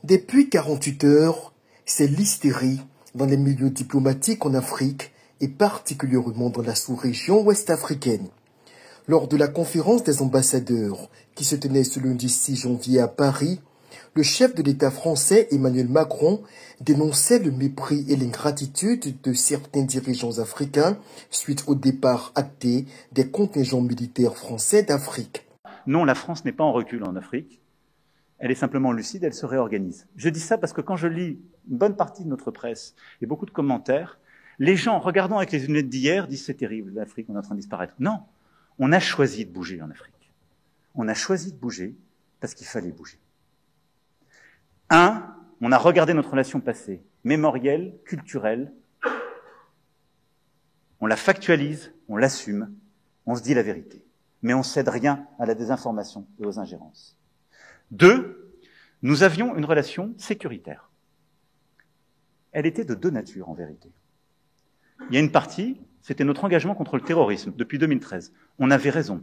Depuis 48 heures, c'est l'hystérie dans les milieux diplomatiques en Afrique et particulièrement dans la sous-région ouest-africaine. Lors de la conférence des ambassadeurs qui se tenait ce lundi 6 janvier à Paris, le chef de l'État français Emmanuel Macron dénonçait le mépris et l'ingratitude de certains dirigeants africains suite au départ acté des contingents militaires français d'Afrique. Non, la France n'est pas en recul en Afrique. Elle est simplement lucide, elle se réorganise. Je dis ça parce que quand je lis une bonne partie de notre presse et beaucoup de commentaires, les gens, regardant avec les lunettes d'hier, disent c'est terrible, l'Afrique, on est en train de disparaître. Non, on a choisi de bouger en Afrique. On a choisi de bouger parce qu'il fallait bouger. On a regardé notre relation passée, mémorielle, culturelle, on la factualise, on l'assume, on se dit la vérité. Mais on ne cède rien à la désinformation et aux ingérences. 2, nous avions une relation sécuritaire. Elle était de deux natures, en vérité. Il y a une partie, c'était notre engagement contre le terrorisme, depuis 2013. On avait raison.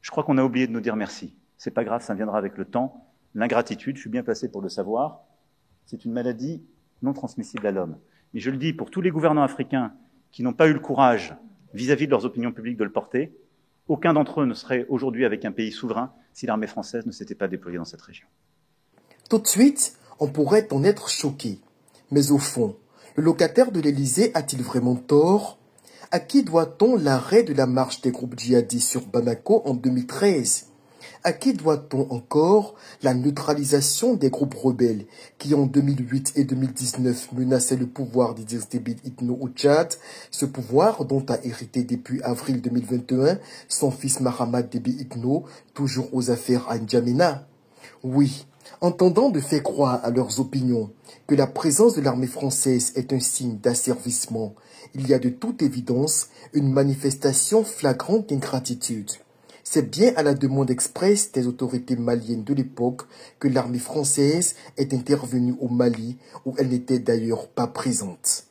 Je crois qu'on a oublié de nous dire merci. C'est pas grave, ça viendra avec le temps. L'ingratitude, je suis bien placé pour le savoir, c'est une maladie non transmissible à l'homme. Et je le dis pour tous les gouvernants africains qui n'ont pas eu le courage, vis-à-vis de leurs opinions publiques, de le porter, aucun d'entre eux ne serait aujourd'hui avec un pays souverain si l'armée française ne s'était pas déployée dans cette région. Tout de suite, on pourrait en être choqué. Mais au fond, le locataire de l'Élysée a-t-il vraiment tort? À qui doit-on l'arrêt de la marche des groupes djihadistes sur Bamako en 2013? À qui doit-on encore la neutralisation des groupes rebelles qui en 2008 et 2019 menaçaient le pouvoir d'Idriss Déby Itno au Tchad, ce pouvoir dont a hérité depuis avril 2021 son fils Mahamat Déby Itno, toujours aux affaires à N'Djamena? Oui, en tentant de faire croire à leurs opinions que la présence de l'armée française est un signe d'asservissement, il y a de toute évidence une manifestation flagrante d'ingratitude. C'est bien à la demande expresse des autorités maliennes de l'époque que l'armée française est intervenue au Mali, où elle n'était d'ailleurs pas présente.